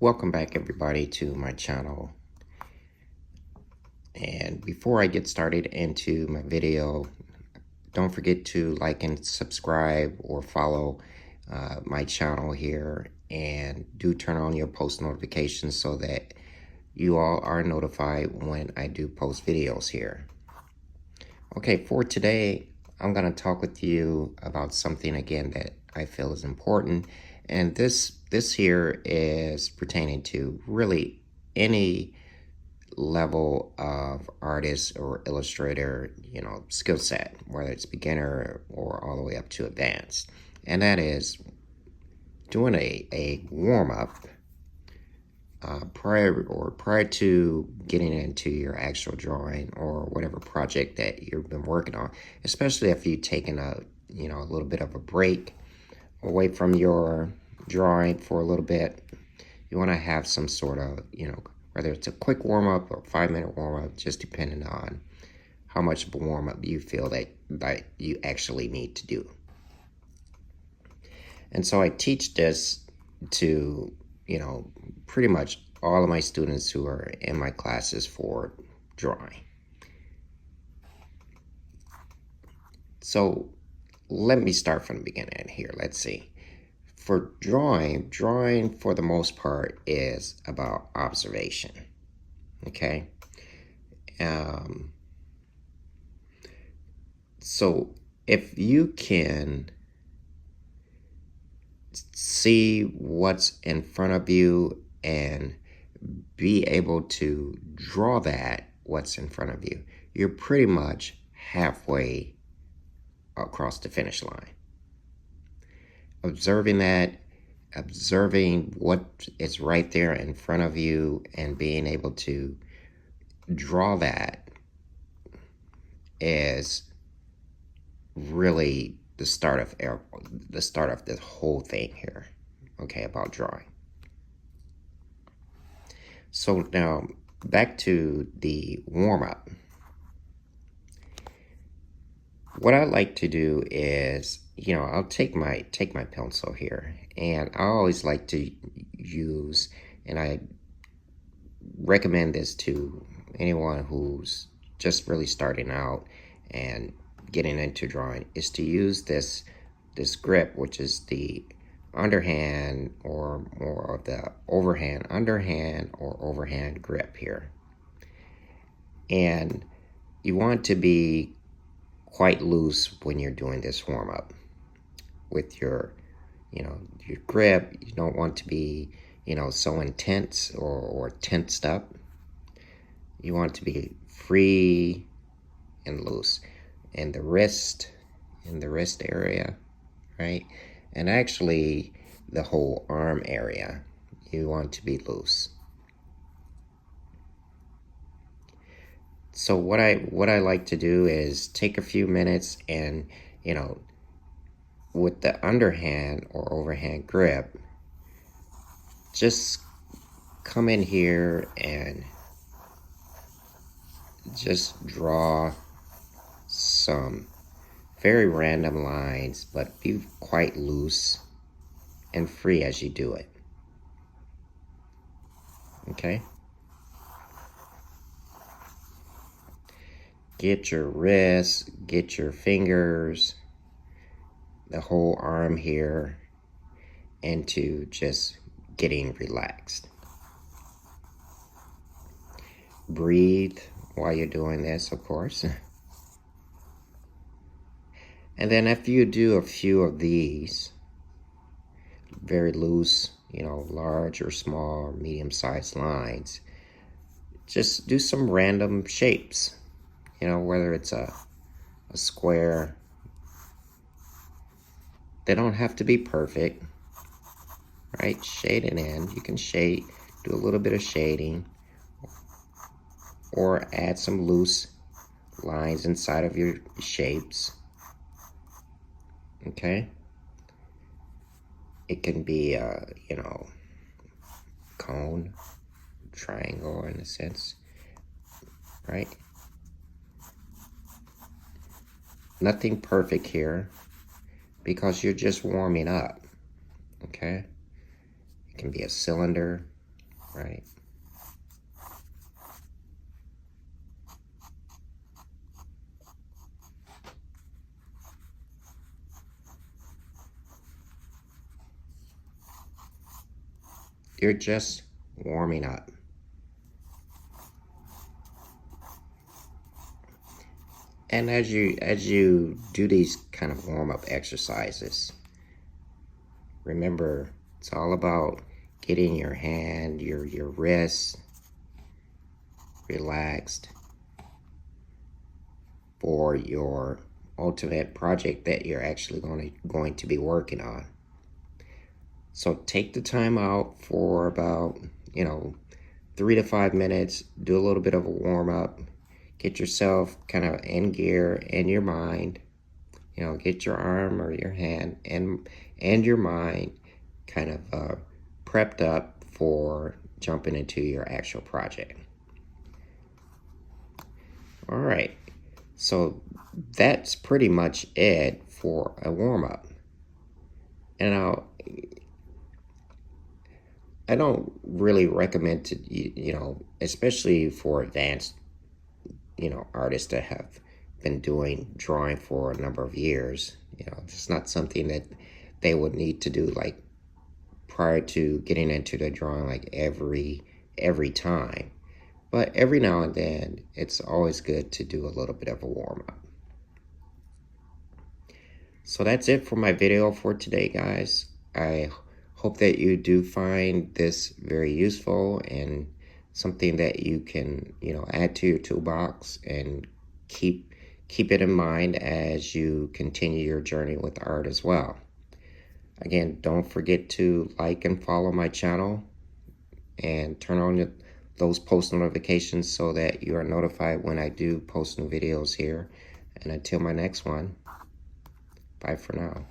Welcome back everybody to my channel. And before I get started into my video, don't forget to like and subscribe or follow my channel here, and do turn on your post notifications so that you all are notified when I do post videos here. Okay, for today, I'm going to talk with you about something again that I feel is important. And this here is pertaining to really any level of artist or illustrator, skill set, whether it's beginner or all the way up to advanced. And that is doing a warm-up prior to getting into your actual drawing or whatever project that you've been working on, especially if you've taken a little bit of a break away from your drawing for a little bit. You want to have some sort of, whether it's a quick warm-up or 5-minute warm-up, just depending on how much of a warm-up you feel that you actually need to do. And so I teach this to, pretty much all of my students who are in my classes for drawing. So let me start from the beginning here. Let's see. For drawing for the most part is about observation, okay? So if you can see what's in front of you and be able to draw that what's in front of you, you're pretty much halfway across the finish line. Observing what is right there in front of you and being able to draw that is really the start of the whole thing here, okay, about drawing. So now back to the warm-up. What I like to do is, I'll take my pencil here, and I always like to use, and I recommend this to anyone who's just really starting out and getting into drawing, is to use this grip, which is the underhand or more of the underhand or overhand grip here. And you want to be quite loose when you're doing this warm-up with your grip. You don't want to be so intense or tensed up. You want to be free and loose in the wrist area, right? And actually the whole arm area, you want to be loose. So what I like to do is take a few minutes and, with the underhand or overhand grip, just come in here and just draw some very random lines, but be quite loose and free as you do it. Okay? Get your wrists, get your fingers, the whole arm here into just getting relaxed. Breathe while you're doing this, of course. And then after you do a few of these, very loose, large or small, medium-sized lines, just do some random shapes. Whether it's a square. They don't have to be perfect, right? Shade it in. You can shade, do a little bit of shading, or add some loose lines inside of your shapes. Okay? It can be a, cone, triangle in a sense, right? Nothing perfect here because you're just warming up, okay? It can be a cylinder, right? You're just warming up. And as you do these kind of warm-up exercises, remember it's all about getting your hand, your wrist relaxed for your ultimate project that you're actually going to be working on. So take the time out for about, 3 to 5 minutes, do a little bit of a warm-up, get yourself kind of in gear in your mind, get your arm or your hand and your mind kind of prepped up for jumping into your actual project. All right, so that's pretty much it for a warm-up. And I don't really recommend to, especially for advanced, artists that have been doing drawing for a number of years. It's not something that they would need to do like prior to getting into the drawing like every time. But every now and then, it's always good to do a little bit of a warm-up. So that's it for my video for today, guys. I hope that you do find this very useful and something that you can, add to your toolbox and keep it in mind as you continue your journey with art as well. Again, don't forget to like and follow my channel and turn on those post notifications so that you are notified when I do post new videos here. And until my next one, bye for now.